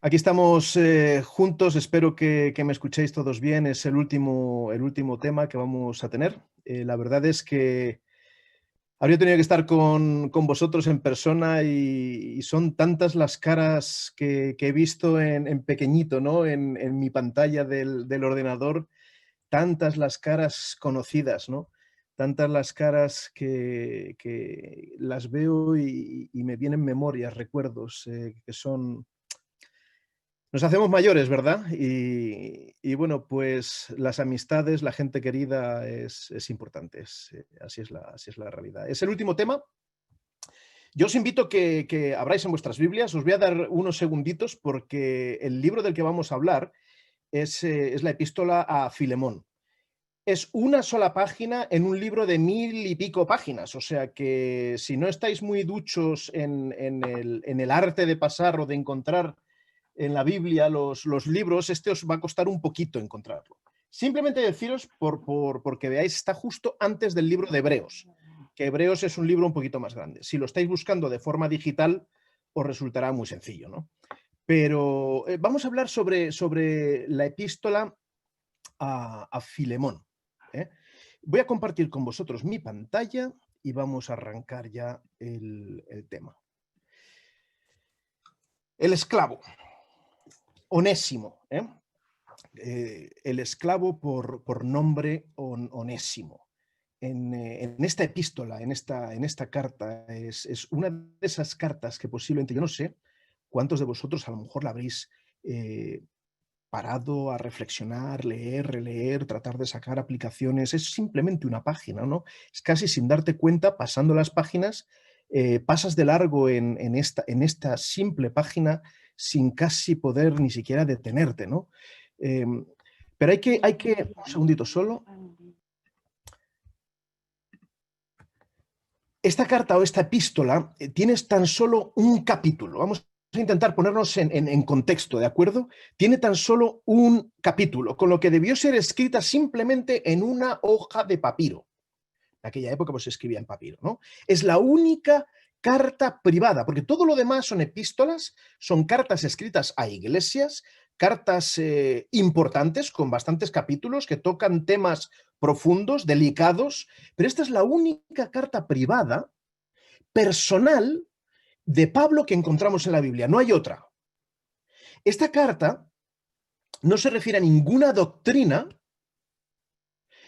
Aquí estamos juntos, espero que me escuchéis todos bien. Es el último tema que vamos a tener. La verdad es que habría tenido que estar con vosotros en persona y son tantas las caras que he visto en pequeñito, ¿no? En mi pantalla del ordenador, tantas las caras conocidas, ¿no? Tantas las caras que las veo y me vienen memorias, recuerdos que son... Nos hacemos mayores, ¿verdad? Y bueno, pues las amistades, la gente querida es importante, así es la realidad. Es el último tema. Yo os invito que abráis en vuestras Biblias, os voy a dar unos segunditos porque el libro del que vamos a hablar es la epístola a Filemón. Es una sola página en un libro de 1000 y pico páginas, o sea que si no estáis muy duchos en el arte de pasar o de encontrar en la Biblia los libros, os va a costar un poquito encontrarlo. Simplemente deciros, porque veáis, está justo antes del libro de Hebreos, que Hebreos es un libro un poquito más grande. Si lo estáis buscando de forma digital, os resultará muy sencillo, ¿no? Pero vamos a hablar sobre la epístola a Filemón, ¿eh? Voy a compartir con vosotros mi pantalla y vamos a arrancar ya el tema. El esclavo. Onésimo, el esclavo por nombre Onésimo. En esta epístola, en esta carta, es una de esas cartas que posiblemente, yo no sé cuántos de vosotros a lo mejor la habréis parado a reflexionar, leer, releer, tratar de sacar aplicaciones. Es simplemente una página, ¿no? Es casi sin darte cuenta, pasando las páginas, pasas de largo en esta simple página sin casi poder ni siquiera detenerte, ¿no? Pero hay que, un segundito solo. Esta carta o esta epístola tienes tan solo un capítulo. Vamos a intentar ponernos en contexto, ¿de acuerdo? Tiene tan solo un capítulo, con lo que debió ser escrita simplemente en una hoja de papiro. En aquella época pues se escribía en papiro, ¿no? Es la única carta privada, porque todo lo demás son epístolas, son cartas escritas a iglesias, cartas importantes con bastantes capítulos que tocan temas profundos, delicados, pero esta es la única carta privada, personal, de Pablo que encontramos en la Biblia, no hay otra. Esta carta no se refiere a ninguna doctrina,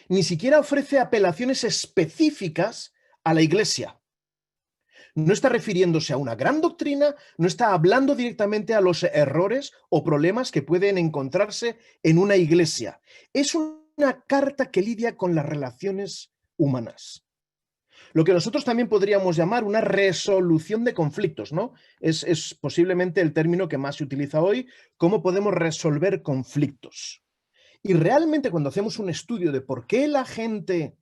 ni siquiera ofrece apelaciones específicas a la iglesia. No está refiriéndose a una gran doctrina, no está hablando directamente a los errores o problemas que pueden encontrarse en una iglesia. Es una carta que lidia con las relaciones humanas. Lo que nosotros también podríamos llamar una resolución de conflictos, ¿no? Es posiblemente el término que más se utiliza hoy, cómo podemos resolver conflictos. Y realmente cuando hacemos un estudio de por qué la gente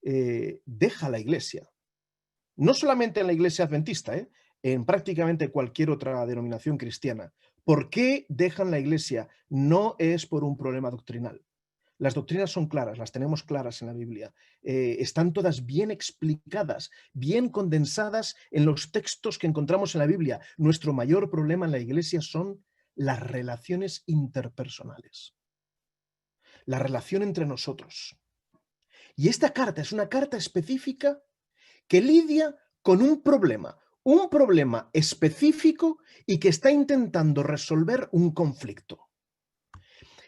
deja la iglesia, no solamente en la iglesia adventista, en prácticamente cualquier otra denominación cristiana, ¿por qué dejan la iglesia? No es por un problema doctrinal. Las doctrinas son claras, las tenemos claras en la Biblia. Están todas bien explicadas, bien condensadas en los textos que encontramos en la Biblia. Nuestro mayor problema en la iglesia son las relaciones interpersonales, la relación entre nosotros. Y esta carta es una carta específica que lidia con un problema específico y que está intentando resolver un conflicto.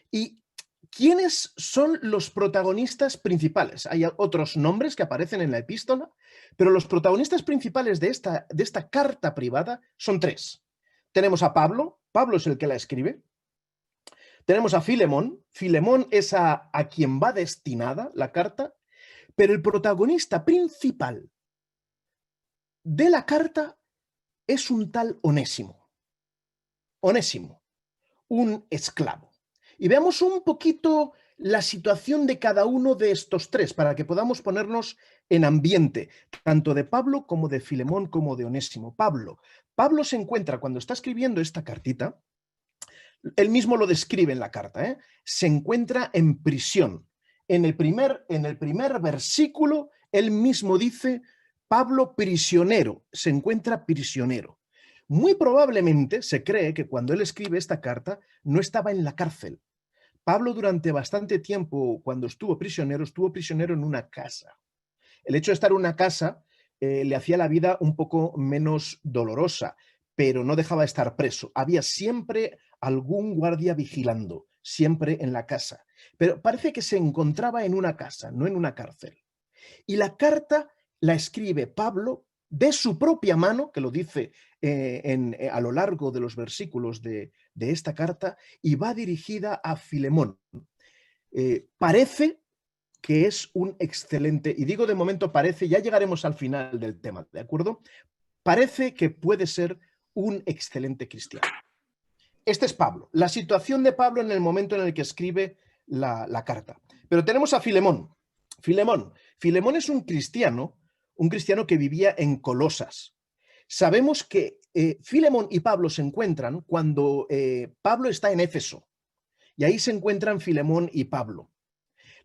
¿Y quiénes son los protagonistas principales? Hay otros nombres que aparecen en la epístola, pero los protagonistas principales de esta carta privada son tres. Tenemos a Pablo, Pablo es el que la escribe. Tenemos a Filemón, Filemón es a quien va destinada la carta, pero el protagonista principal de la carta es un tal Onésimo. Onésimo, un esclavo. Y veamos un poquito la situación de cada uno de estos tres para que podamos ponernos en ambiente, tanto de Pablo como de Filemón como de Onésimo. Pablo se encuentra, cuando está escribiendo esta cartita, él mismo lo describe en la carta, se encuentra en prisión. En el primer versículo, él mismo dice, Pablo prisionero, se encuentra prisionero. Muy probablemente se cree que cuando él escribe esta carta no estaba en la cárcel. Pablo durante bastante tiempo, cuando estuvo prisionero en una casa. El hecho de estar en una casa le hacía la vida un poco menos dolorosa, pero no dejaba de estar preso. Había siempre algún guardia vigilando, siempre en la casa. Pero parece que se encontraba en una casa, no en una cárcel. Y la carta la escribe Pablo de su propia mano, que lo dice a lo largo de los versículos de esta carta, y va dirigida a Filemón. Parece que es un excelente, y digo de momento parece, ya llegaremos al final del tema, ¿de acuerdo? Parece que puede ser un excelente cristiano. Este es Pablo, la situación de Pablo en el momento en el que escribe la carta. Pero tenemos a Filemón. Filemón es un cristiano que vivía en Colosas. Sabemos que Filemón y Pablo se encuentran cuando Pablo está en Éfeso, y ahí se encuentran Filemón y Pablo.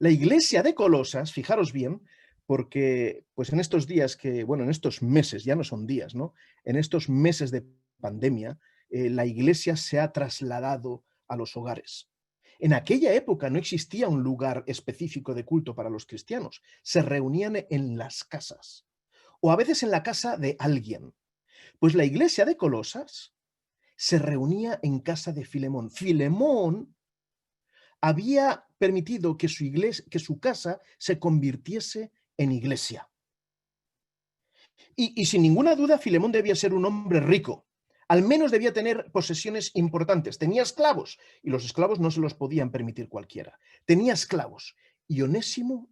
La iglesia de Colosas, fijaros bien, porque pues en estos días en estos meses, ya no son días, ¿no? En estos meses de pandemia, la iglesia se ha trasladado a los hogares. En aquella época no existía un lugar específico de culto para los cristianos. Se reunían en las casas o a veces en la casa de alguien. Pues la iglesia de Colosas se reunía en casa de Filemón. Filemón había permitido que su casa se convirtiese en iglesia. Y sin ninguna duda, Filemón debía ser un hombre rico. Al menos debía tener posesiones importantes. Tenía esclavos, y los esclavos no se los podían permitir cualquiera. Tenía esclavos, y Onésimo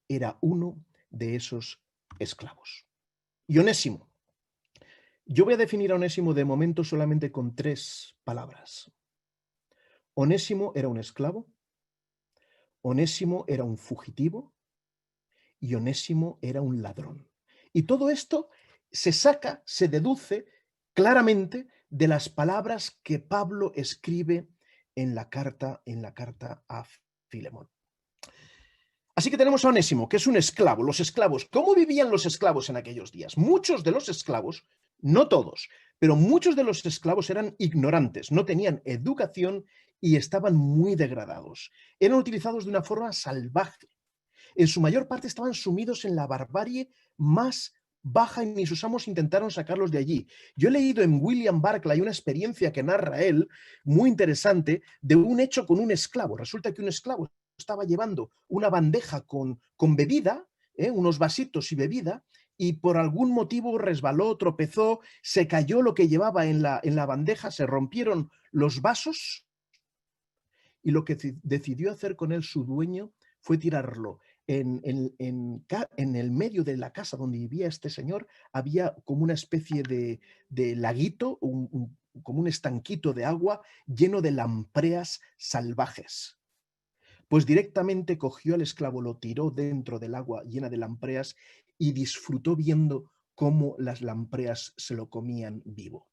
era uno de esos esclavos. Y Onésimo, yo voy a definir a Onésimo de momento solamente con 3 palabras. Onésimo era un esclavo, Onésimo era un fugitivo, y Onésimo era un ladrón. Y todo esto se deduce claramente de las palabras que Pablo escribe en la carta a Filemón. Así que tenemos a Onésimo, que es un esclavo. Los esclavos, ¿cómo vivían los esclavos en aquellos días? Muchos de los esclavos, no todos, pero muchos de los esclavos eran ignorantes, no tenían educación y estaban muy degradados. Eran utilizados de una forma salvaje. En su mayor parte estaban sumidos en la barbarie más baja y ni sus amos intentaron sacarlos de allí. Yo he leído en William Barclay una experiencia que narra él, muy interesante, de un hecho con un esclavo. Resulta que un esclavo estaba llevando una bandeja con bebida, unos vasitos y bebida, y por algún motivo resbaló, tropezó, se cayó lo que llevaba en la bandeja, se rompieron los vasos, y lo que decidió hacer con él su dueño fue tirarlo en el medio de la casa donde vivía este señor. Había como una especie de laguito, como un estanquito de agua lleno de lampreas salvajes. Pues directamente cogió al esclavo, lo tiró dentro del agua llena de lampreas y disfrutó viendo cómo las lampreas se lo comían vivo.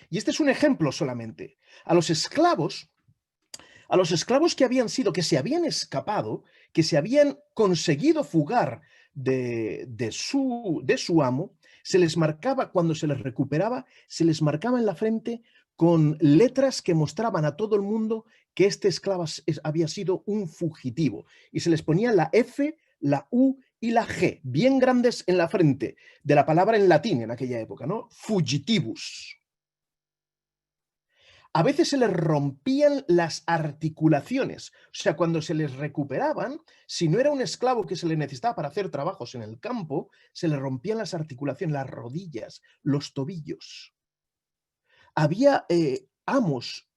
Y este es un ejemplo solamente. A los esclavos que se habían escapado, que se habían conseguido fugar de su amo, se les marcaba, cuando se les recuperaba, se les marcaba en la frente con letras que mostraban a todo el mundo que este esclavo había sido un fugitivo. Y se les ponía la F, la U y la G, bien grandes en la frente, de la palabra en latín en aquella época, ¿no? Fugitivus. A veces se les rompían las articulaciones. O sea, cuando se les recuperaban, si no era un esclavo que se le necesitaba para hacer trabajos en el campo, se le rompían las articulaciones, las rodillas, los tobillos. Había amos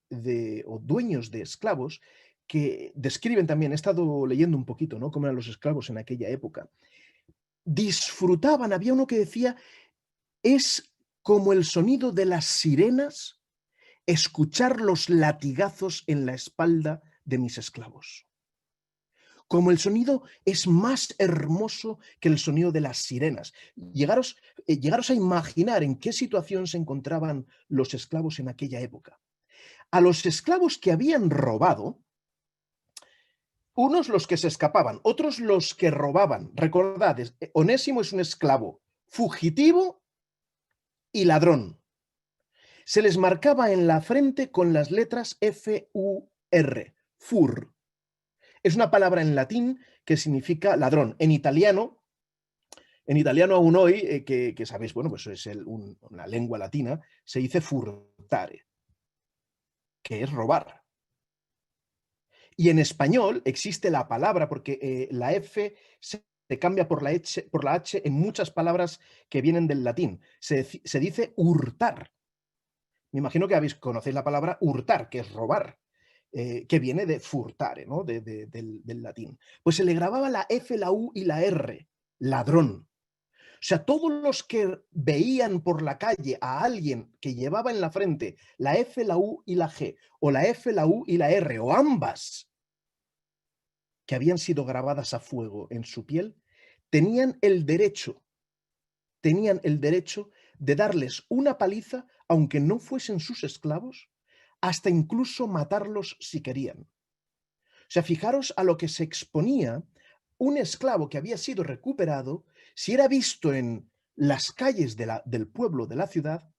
o dueños de esclavos que describen también, he estado leyendo un poquito, ¿no?, cómo eran los esclavos en aquella época. Disfrutaban, había uno que decía, es como el sonido de las sirenas escuchar los latigazos en la espalda de mis esclavos. Como el sonido es más hermoso que el sonido de las sirenas. Llegaros a imaginar en qué situación se encontraban los esclavos en aquella época. A los esclavos que habían robado, unos los que se escapaban, otros los que robaban. Recordad, Onésimo es un esclavo fugitivo y ladrón. Se les marcaba en la frente con las letras F-U-R, fur. Es una palabra en latín que significa ladrón. En italiano aún hoy, que sabéis, bueno, pues es una lengua latina, se dice furtare, que es robar. Y en español existe la palabra, porque la F se cambia por la H en muchas palabras que vienen del latín. Se dice hurtar. Me imagino que conocéis la palabra hurtar, que es robar, que viene de furtare, ¿no? Del latín. Pues se le grababa la F, la U y la R, ladrón. O sea, todos los que veían por la calle a alguien que llevaba en la frente la F, la U y la G, o la F, la U y la R, o ambas, que habían sido grabadas a fuego en su piel, tenían el derecho de darles una paliza, aunque no fuesen sus esclavos, hasta incluso matarlos si querían. O sea, fijaros a lo que se exponía un esclavo que había sido recuperado, si era visto en las calles del pueblo, de la ciudad,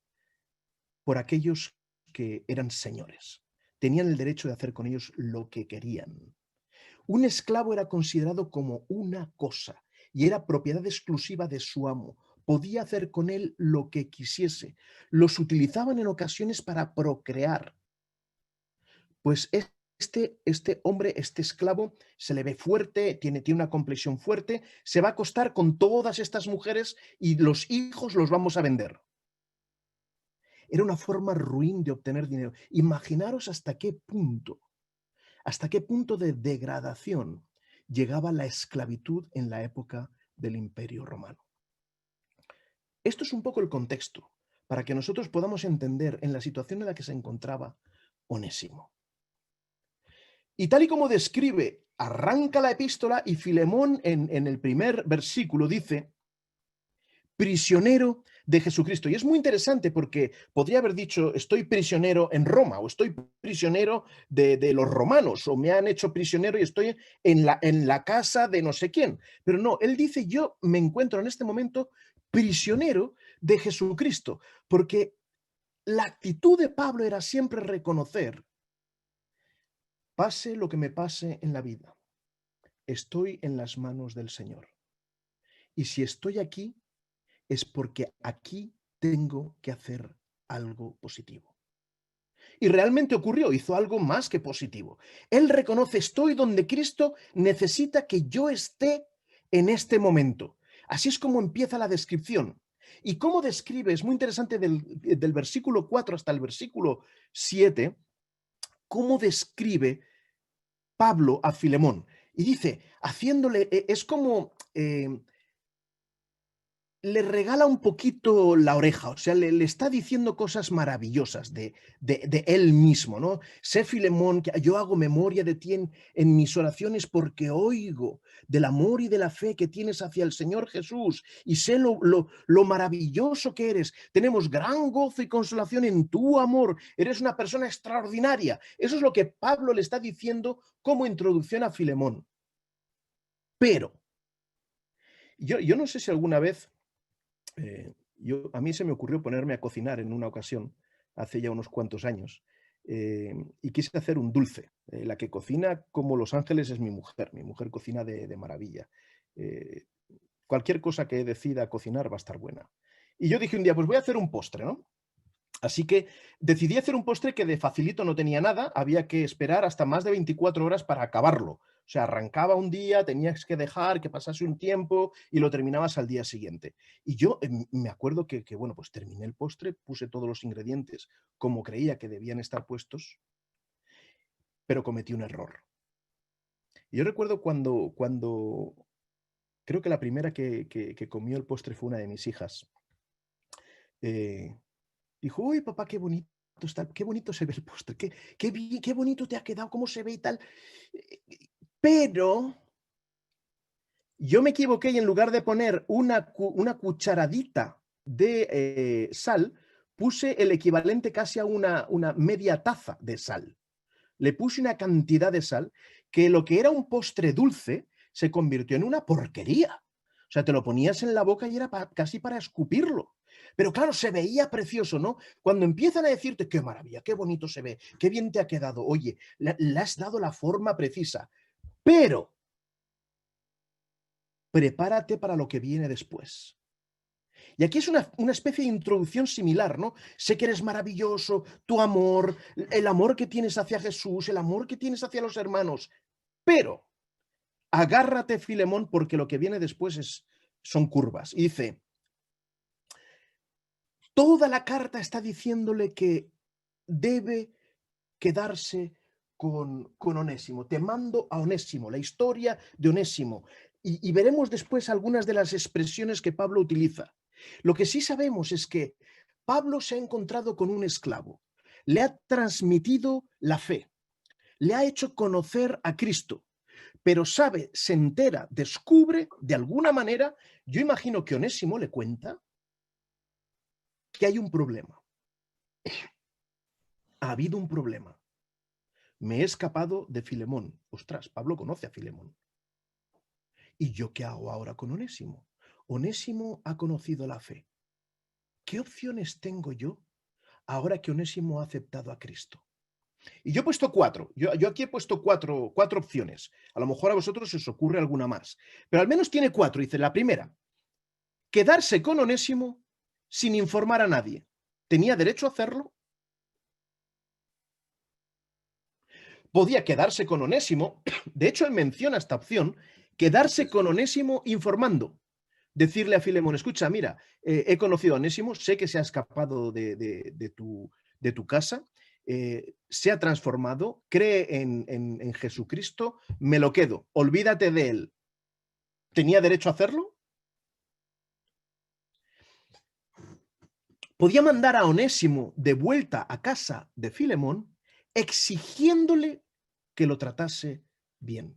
por aquellos que eran señores. Tenían el derecho de hacer con ellos lo que querían. Un esclavo era considerado como una cosa y era propiedad exclusiva de su amo. Podía hacer con él lo que quisiese. Los utilizaban en ocasiones para procrear. Pues este hombre, este esclavo, se le ve fuerte, tiene una complexión fuerte, se va a acostar con todas estas mujeres y los hijos los vamos a vender. Era una forma ruin de obtener dinero. Imaginaros hasta qué punto de degradación llegaba la esclavitud en la época del Imperio Romano. Esto es un poco el contexto para que nosotros podamos entender en la situación en la que se encontraba Onésimo. Y tal y como describe, arranca la epístola y Filemón en el primer versículo dice: prisionero de Jesucristo. Y es muy interesante porque podría haber dicho: estoy prisionero en Roma, o estoy prisionero de los romanos, o me han hecho prisionero y estoy en la casa de no sé quién. Pero no, él dice: yo me encuentro en este momento prisionero de Jesucristo, porque la actitud de Pablo era siempre reconocer: pase lo que me pase en la vida, estoy en las manos del Señor. Y si estoy aquí, es porque aquí tengo que hacer algo positivo. Y realmente ocurrió, hizo algo más que positivo. Él reconoce: estoy donde Cristo necesita que yo esté en este momento. Así es como empieza la descripción. Y cómo describe, es muy interesante del versículo 4 hasta el versículo 7, cómo describe Pablo a Filemón. Y dice, haciéndole, es como le regala un poquito la oreja, o sea, le está diciendo cosas maravillosas de él mismo, ¿no? Sé, Filemón, que yo hago memoria de ti en mis oraciones, porque oigo del amor y de la fe que tienes hacia el Señor Jesús, y sé lo maravilloso que eres. Tenemos gran gozo y consolación en tu amor. Eres una persona extraordinaria. Eso es lo que Pablo le está diciendo como introducción a Filemón. Pero yo no sé si alguna vez a mí se me ocurrió ponerme a cocinar en una ocasión, hace ya unos cuantos años, y quise hacer un dulce. La que cocina como Los Ángeles es mi mujer cocina de maravilla. Eh, Cualquier cosa que decida cocinar va a estar buena. Y yo dije un día: pues voy a hacer un postre, ¿no? Así que decidí hacer un postre que de facilito no tenía nada, había que esperar hasta más de 24 horas para acabarlo. O sea, arrancaba un día, tenías que dejar que pasase un tiempo y lo terminabas al día siguiente. Y yo me acuerdo que, bueno, pues terminé el postre, puse todos los ingredientes como creía que debían estar puestos, pero cometí un error. Y yo recuerdo cuando creo que la primera que comió el postre fue una de mis hijas. Eh, Dijo: uy, papá, qué bonito está, qué bonito se ve el postre, qué bonito te ha quedado, cómo se ve y tal. Pero yo me equivoqué y en lugar de poner una cucharadita de sal, puse el equivalente casi a una media taza de sal. Le puse una cantidad de sal que lo que era un postre dulce se convirtió en una porquería. O sea, te lo ponías en la boca y era casi para escupirlo. Pero claro, se veía precioso, ¿no? Cuando empiezan a decirte, qué maravilla, qué bonito se ve, qué bien te ha quedado, oye, le has dado la forma precisa, pero prepárate para lo que viene después. Y aquí es una especie de introducción similar, ¿no? Sé que eres maravilloso, tu amor, el amor que tienes hacia Jesús, el amor que tienes hacia los hermanos, pero agárrate, Filemón, porque lo que viene después son curvas. Y dice, toda la carta está diciéndole que debe quedarse con Onésimo. Te mando a Onésimo, la historia de Onésimo. Y veremos después algunas de las expresiones que Pablo utiliza. Lo que sí sabemos es que Pablo se ha encontrado con un esclavo, le ha transmitido la fe, le ha hecho conocer a Cristo, pero sabe, se entera, descubre de alguna manera, yo imagino que Onésimo le cuenta que hay un problema. Ha habido un problema. Me he escapado de Filemón. Ostras, Pablo conoce a Filemón. ¿Y yo qué hago ahora con Onésimo? Onésimo ha conocido la fe. ¿Qué opciones tengo yo ahora que Onésimo ha aceptado a Cristo? Y yo he puesto cuatro. Yo aquí he puesto cuatro opciones. A lo mejor a vosotros se os ocurre alguna más. Pero al menos tiene cuatro. Dice, la primera, quedarse con Onésimo sin informar a nadie. ¿Tenía derecho a hacerlo? Podía quedarse con Onésimo. De hecho, él menciona esta opción, quedarse con Onésimo informando. Decirle a Filemón, escucha, mira, he conocido a Onésimo, sé que se ha escapado de tu casa, se ha transformado, cree en Jesucristo, me lo quedo, olvídate de él. ¿Tenía derecho a hacerlo? Podía mandar a Onésimo de vuelta a casa de Filemón, exigiéndole que lo tratase bien.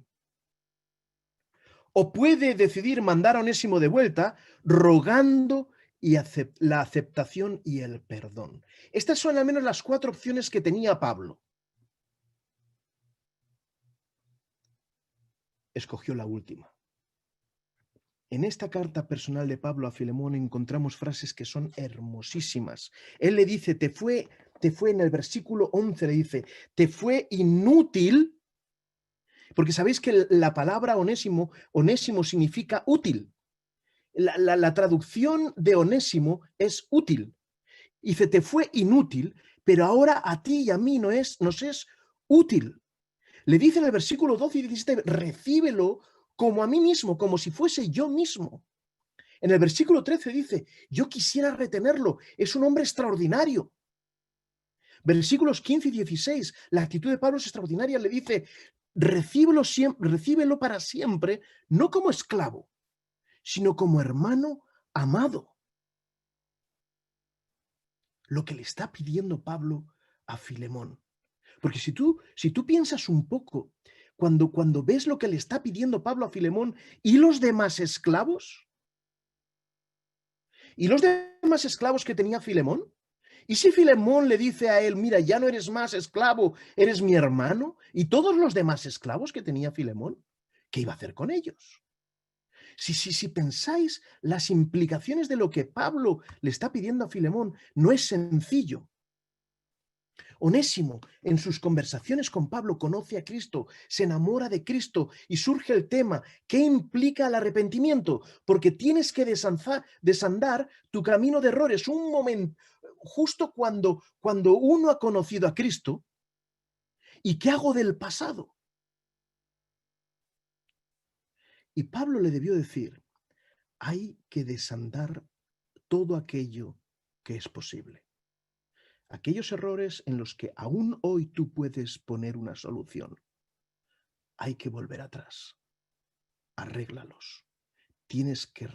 O puede decidir mandar a Onésimo de vuelta rogando la aceptación y el perdón. Estas son al menos las cuatro opciones que tenía Pablo. Escogió la última. En esta carta personal de Pablo a Filemón encontramos frases que son hermosísimas. Él le dice, te fue en el versículo 11, le dice, te fue inútil, porque sabéis que la palabra onésimo significa útil. La traducción de Onésimo es útil. Dice, te fue inútil, pero ahora a ti y a mí nos es útil. Le dice en el versículo 12 y 17, recíbelo como a mí mismo, como si fuese yo mismo. En el versículo 13 dice, yo quisiera retenerlo, es un hombre extraordinario. Versículos 15 y 16, la actitud de Pablo es extraordinaria, le dice, recíbelo para siempre, no como esclavo, sino como hermano amado. Lo que le está pidiendo Pablo a Filemón. Porque si tú piensas un poco, cuando ves lo que le está pidiendo Pablo a Filemón y los demás esclavos, que tenía Filemón, y si Filemón le dice a él, mira, ya no eres más esclavo, eres mi hermano, y todos los demás esclavos que tenía Filemón, ¿qué iba a hacer con ellos? Si pensáis las implicaciones de lo que Pablo le está pidiendo a Filemón, no es sencillo. Onésimo, en sus conversaciones con Pablo, conoce a Cristo, se enamora de Cristo y surge el tema, ¿qué implica el arrepentimiento? Porque tienes que desandar tu camino de errores. Un momento, justo cuando uno ha conocido a Cristo, ¿y qué hago del pasado? Y Pablo le debió decir, hay que desandar todo aquello que es posible. Aquellos errores en los que aún hoy tú puedes poner una solución. Hay que volver atrás. Arréglalos. Tienes que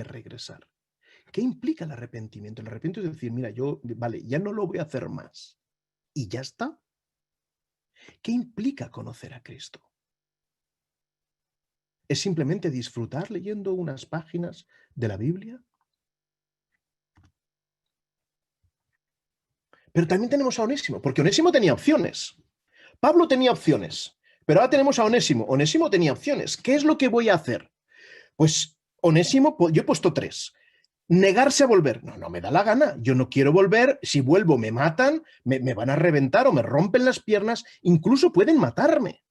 regresar. ¿Qué implica el arrepentimiento? El arrepentimiento es decir, mira, vale, ya no lo voy a hacer más. Y ya está. ¿Qué implica conocer a Cristo? ¿Es simplemente disfrutar leyendo unas páginas de la Biblia? Pero también tenemos a Onésimo, porque Onésimo tenía opciones. Pablo tenía opciones, pero ahora tenemos a Onésimo. Onésimo tenía opciones. ¿Qué es lo que voy a hacer? Pues Onésimo, yo he puesto tres. Negarse a volver. No, no me da la gana. Yo no quiero volver. Si vuelvo me matan, me van a reventar o me rompen las piernas. Incluso pueden matarme.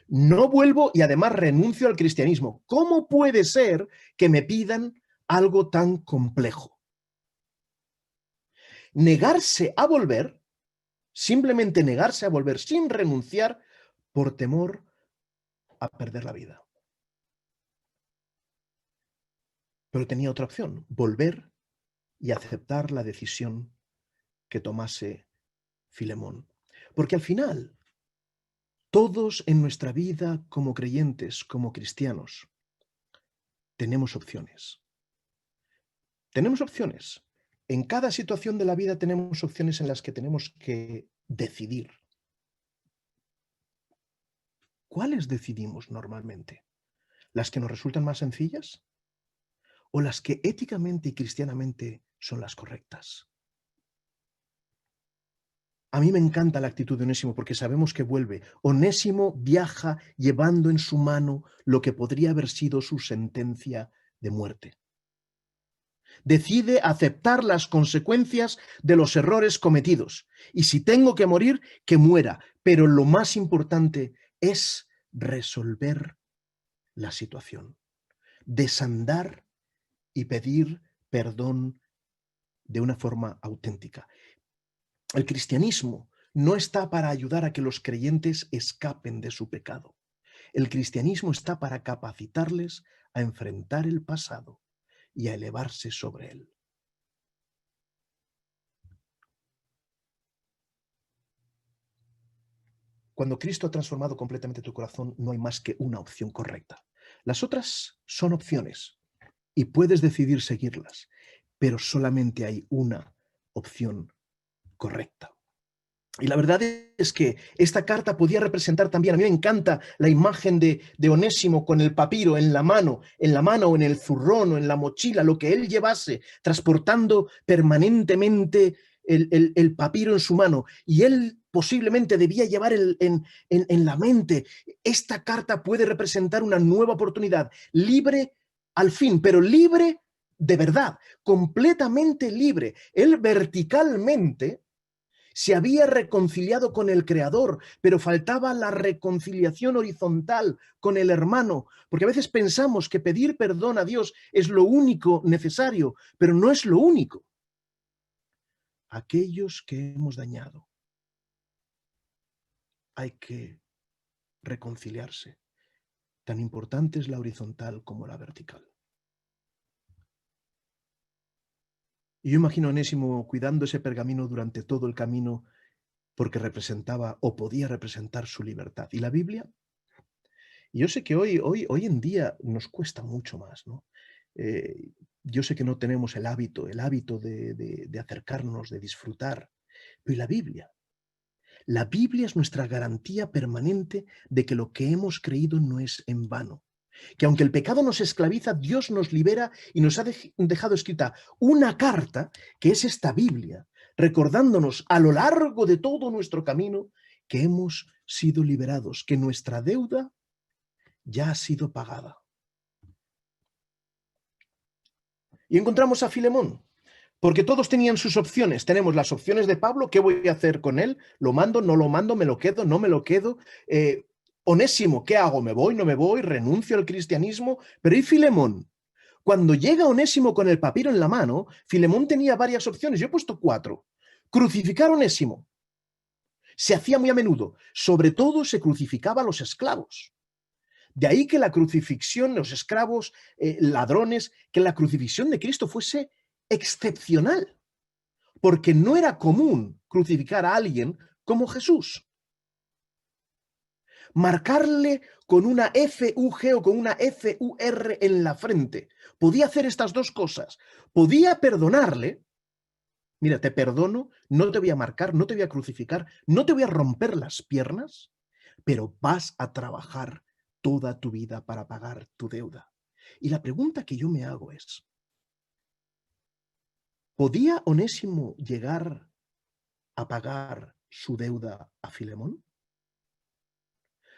No vuelvo y además renuncio al cristianismo. ¿Cómo puede ser que me pidan algo tan complejo? Negarse a volver, simplemente negarse a volver sin renunciar por temor a perder la vida. Pero tenía otra opción, volver y aceptar la decisión que tomase Filemón. Porque al final, todos en nuestra vida como creyentes, como cristianos, tenemos opciones. Tenemos opciones. En cada situación de la vida tenemos opciones en las que tenemos que decidir. ¿Cuáles decidimos normalmente? ¿Las que nos resultan más sencillas? ¿O las que éticamente y cristianamente son las correctas? A mí me encanta la actitud de Onésimo porque sabemos que vuelve. Onésimo viaja llevando en su mano lo que podría haber sido su sentencia de muerte. Decide aceptar las consecuencias de los errores cometidos. Y si tengo que morir, que muera. Pero lo más importante es resolver la situación. Desandar y pedir perdón de una forma auténtica. El cristianismo no está para ayudar a que los creyentes escapen de su pecado. El cristianismo está para capacitarles a enfrentar el pasado y a elevarse sobre él. Cuando Cristo ha transformado completamente tu corazón, no hay más que una opción correcta. Las otras son opciones y puedes decidir seguirlas, pero solamente hay una opción correcta. Y la verdad es que esta carta podía representar también, a mí me encanta la imagen de Onésimo con el papiro en la mano o en el zurrón o en la mochila, lo que él llevase, transportando permanentemente el papiro en su mano. Y él posiblemente debía llevar en la mente, esta carta puede representar una nueva oportunidad, libre al fin, pero libre de verdad, completamente libre. Él verticalmente se había reconciliado con el Creador, pero faltaba la reconciliación horizontal con el hermano, porque a veces pensamos que pedir perdón a Dios es lo único necesario, pero no es lo único. Aquellos que hemos dañado, hay que reconciliarse. Tan importante es la horizontal como la vertical. Y yo imagino a Onésimo cuidando ese pergamino durante todo el camino porque representaba o podía representar su libertad. ¿Y la Biblia? Yo sé que hoy en día nos cuesta mucho más, ¿no? Yo sé que no tenemos el hábito de acercarnos, de disfrutar, pero ¿y la Biblia? La Biblia es nuestra garantía permanente de que lo que hemos creído no es en vano. Que aunque el pecado nos esclaviza, Dios nos libera y nos ha dejado escrita una carta, que es esta Biblia, recordándonos a lo largo de todo nuestro camino que hemos sido liberados, que nuestra deuda ya ha sido pagada. Y encontramos a Filemón, porque todos tenían sus opciones. Tenemos las opciones de Pablo, ¿qué voy a hacer con él? ¿Lo mando, no lo mando, me lo quedo, no me lo quedo? Onésimo, ¿qué hago? ¿Me voy, no me voy? ¿Renuncio al cristianismo? Pero ¿y Filemón? Cuando llega Onésimo con el papiro en la mano, Filemón tenía varias opciones. Yo he puesto 4. Crucificar a Onésimo. Se hacía muy a menudo. Sobre todo se crucificaba a los esclavos. De ahí que la crucifixión, los esclavos, ladrones, que la crucifixión de Cristo fuese excepcional, porque no era común crucificar a alguien como Jesús. Marcarle con una FUG o con una FUR en la frente. Podía hacer estas dos cosas. Podía perdonarle. Mira, te perdono, no te voy a marcar, no te voy a crucificar, no te voy a romper las piernas, pero vas a trabajar toda tu vida para pagar tu deuda. Y la pregunta que yo me hago es, ¿podía Onésimo llegar a pagar su deuda a Filemón?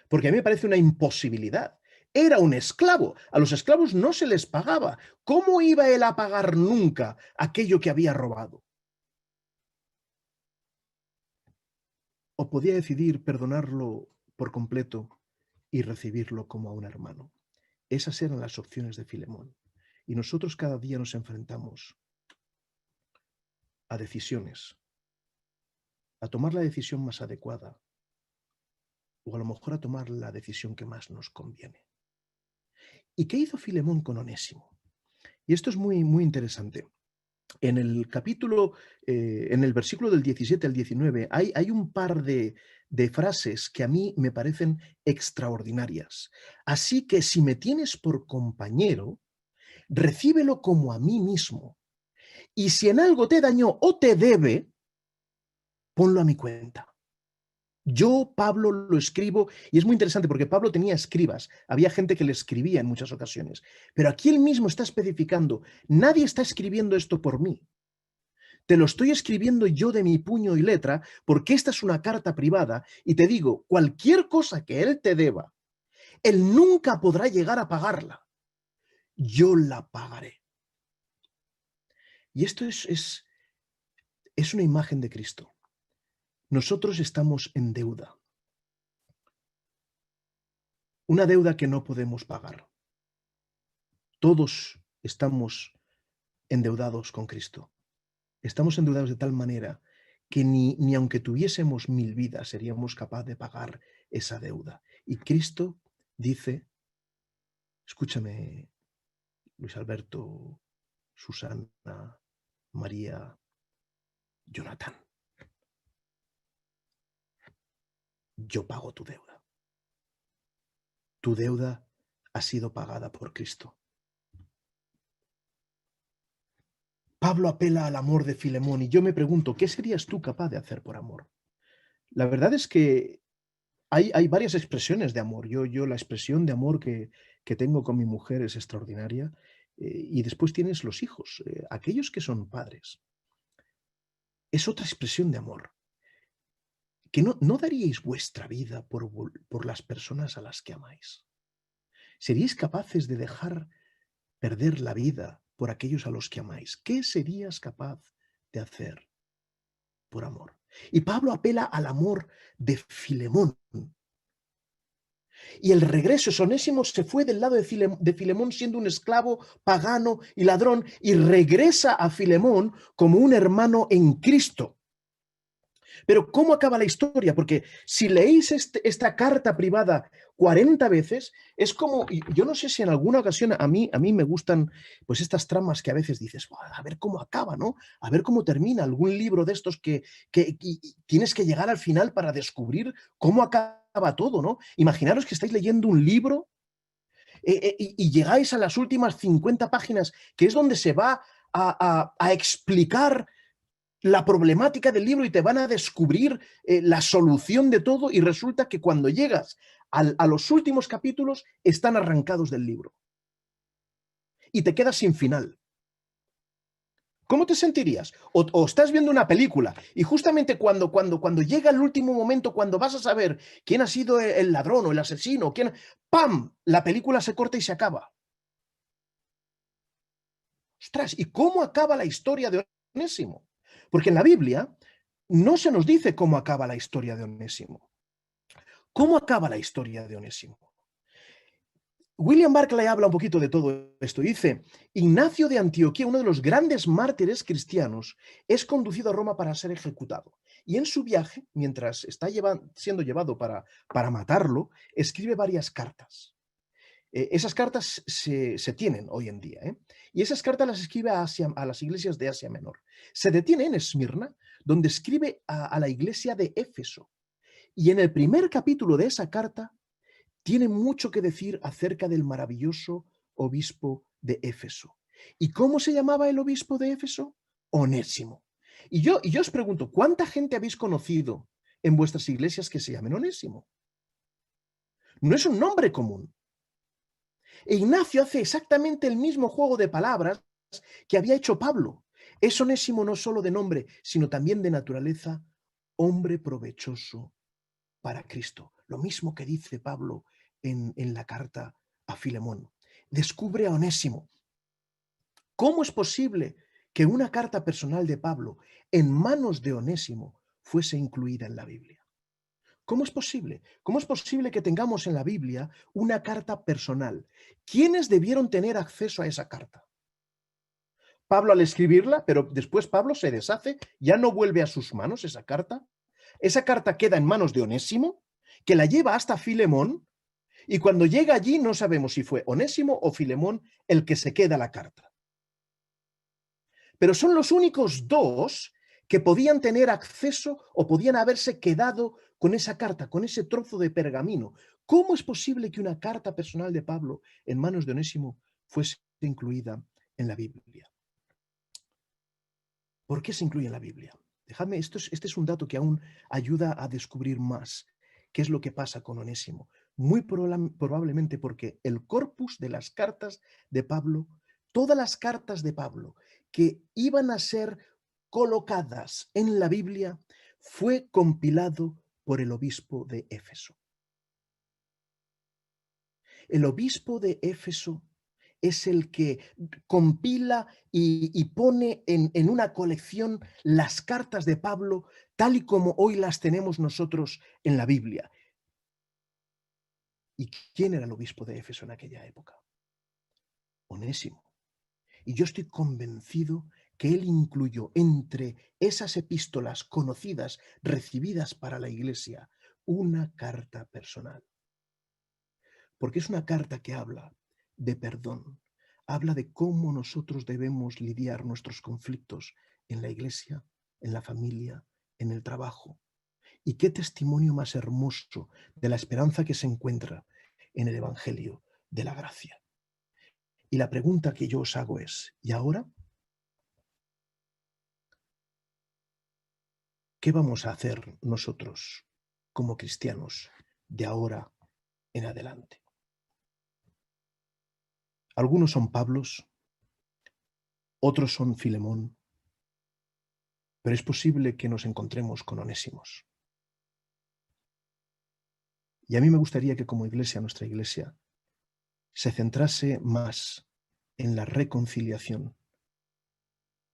Porque a mí me parece una imposibilidad. era un esclavo. A los esclavos no se les pagaba. ¿Cómo iba él a pagar nunca aquello que había robado? O podía decidir perdonarlo por completo y recibirlo como a un hermano. Esas eran las opciones de Filemón. Y nosotros cada día nos enfrentamos a decisiones, a tomar la decisión más adecuada o a lo mejor a tomar la decisión que más nos conviene. ¿Y qué hizo Filemón con Onésimo? Y esto es muy, muy interesante. En el capítulo, en el versículo del 17 al 19, hay un par de frases que a mí me parecen extraordinarias. Así que si me tienes por compañero, recíbelo como a mí mismo. Y si en algo te dañó o te debe, ponlo a mi cuenta. Yo, Pablo, lo escribo, y es muy interesante porque Pablo tenía escribas, había gente que le escribía en muchas ocasiones, pero aquí él mismo está especificando, nadie está escribiendo esto por mí. Te lo estoy escribiendo yo de mi puño y letra porque esta es una carta privada y te digo, cualquier cosa que él te deba, él nunca podrá llegar a pagarla. Yo la pagaré. Y esto es una imagen de Cristo. Nosotros estamos en deuda. Una deuda que no podemos pagar. Todos estamos endeudados con Cristo. Estamos endeudados de tal manera que ni aunque tuviésemos 1000 vidas seríamos capaces de pagar esa deuda. Y Cristo dice, escúchame, Luis Alberto, Susana, María, Jonathan, yo pago tu deuda. Tu deuda ha sido pagada por Cristo. Pablo apela al amor de Filemón y yo me pregunto, ¿qué serías tú capaz de hacer por amor? La verdad es que hay varias expresiones de amor. Yo la expresión de amor que tengo con mi mujer es extraordinaria. Y después tienes los hijos, aquellos que son padres. Es otra expresión de amor. Que no daríais vuestra vida por las personas a las que amáis. ¿Seríais capaces de dejar perder la vida por aquellos a los que amáis? ¿Qué serías capaz de hacer por amor? Y Pablo apela al amor de Filemón. Y el regreso es Onésimo se fue del lado de Filemón siendo un esclavo pagano y ladrón y regresa a Filemón como un hermano en Cristo. Pero ¿cómo acaba la historia? Porque si leéis esta carta privada 40 veces, es como, yo no sé si en alguna ocasión a mí me gustan pues estas tramas que a veces dices, a ver cómo acaba, ¿no? A ver cómo termina algún libro de estos que y tienes que llegar al final para descubrir cómo acaba todo, ¿no? Imaginaros que estáis leyendo un libro y llegáis a las últimas 50 páginas, que es donde se va a explicar la problemática del libro y te van a descubrir la solución de todo y resulta que cuando llegas a los últimos capítulos están arrancados del libro y te quedas sin final. ¿Cómo te sentirías? O estás viendo una película y justamente cuando llega el último momento, cuando vas a saber quién ha sido el ladrón o el asesino, ¡pam! La película se corta y se acaba. ¡Ostras! ¿Y cómo acaba la historia de Onésimo? Porque en la Biblia no se nos dice cómo acaba la historia de Onésimo. ¿Cómo acaba la historia de Onésimo? William Barclay habla un poquito de todo esto. Dice, Ignacio de Antioquía, uno de los grandes mártires cristianos, es conducido a Roma para ser ejecutado. Y en su viaje, mientras está siendo llevado para matarlo, escribe varias cartas. Esas cartas se tienen hoy en día. Y esas cartas las escribe a las iglesias de Asia Menor. Se detiene en Esmirna, donde escribe a la iglesia de Éfeso. Y en el primer capítulo de esa carta tiene mucho que decir acerca del maravilloso obispo de Éfeso. ¿Y cómo se llamaba el obispo de Éfeso? Onésimo. Y yo os pregunto, ¿cuánta gente habéis conocido en vuestras iglesias que se llamen Onésimo? No es un nombre común. E Ignacio hace exactamente el mismo juego de palabras que había hecho Pablo. Es Onésimo no solo de nombre, sino también de naturaleza, hombre provechoso para Cristo. Lo mismo que dice Pablo en la carta a a Filemón, descubre a Onésimo. ¿Cómo es posible que una carta personal de Pablo en manos de Onésimo fuese incluida en la Biblia? ¿Cómo es posible? ¿Cómo es posible que tengamos en la Biblia una carta personal? ¿Quiénes debieron tener acceso a esa carta? Pablo al escribirla, pero después Pablo se deshace, ya no vuelve a sus manos esa carta. Esa carta queda en manos de Onésimo, que la lleva hasta Filemón, y cuando llega allí no sabemos si fue Onésimo o Filemón el que se queda la carta. Pero son los únicos dos que podían tener acceso o podían haberse quedado con esa carta, con ese trozo de pergamino. ¿Cómo es posible que una carta personal de Pablo en manos de Onésimo fuese incluida en la Biblia? ¿Por qué se incluye en la Biblia? Dejadme, este es un dato que aún ayuda a descubrir más qué es lo que pasa con Onésimo. Muy probablemente porque el corpus de las cartas de Pablo, todas las cartas de Pablo que iban a ser colocadas en la Biblia, fue compilado por el obispo de Éfeso. El obispo de Éfeso es el que compila y pone en una colección las cartas de Pablo tal y como hoy las tenemos nosotros en la Biblia. ¿Y quién era el obispo de Éfeso en aquella época? Onésimo. Y yo estoy convencido que él incluyó entre esas epístolas conocidas, recibidas para la iglesia, una carta personal. Porque es una carta que habla de perdón, habla de cómo nosotros debemos lidiar nuestros conflictos en la iglesia, en la familia, en el trabajo. Y qué testimonio más hermoso de la esperanza que se encuentra en el Evangelio de la gracia. Y la pregunta que yo os hago es, ¿y ahora? ¿Qué vamos a hacer nosotros como cristianos de ahora en adelante? Algunos son Pablos, otros son Filemón, pero es posible que nos encontremos con Onésimos. Y a mí me gustaría que como iglesia, nuestra iglesia, se centrase más en la reconciliación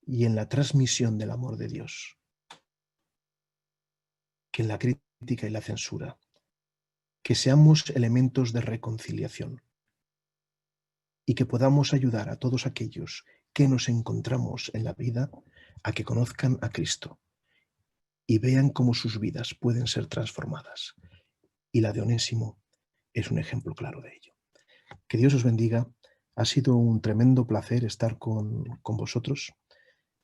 y en la transmisión del amor de Dios que en la crítica y la censura. Que seamos elementos de reconciliación y que podamos ayudar a todos aquellos que nos encontramos en la vida a que conozcan a Cristo y vean cómo sus vidas pueden ser transformadas. Y la de Onésimo es un ejemplo claro de ello. Que Dios os bendiga. Ha sido un tremendo placer estar con vosotros.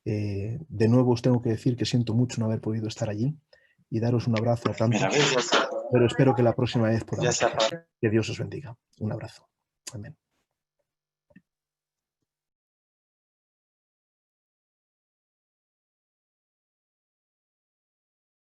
De nuevo os tengo que decir que siento mucho no haber podido estar allí y daros un abrazo a tantos, pero espero que la próxima vez podamos hacerlo. Que Dios os bendiga. Un abrazo. Amén.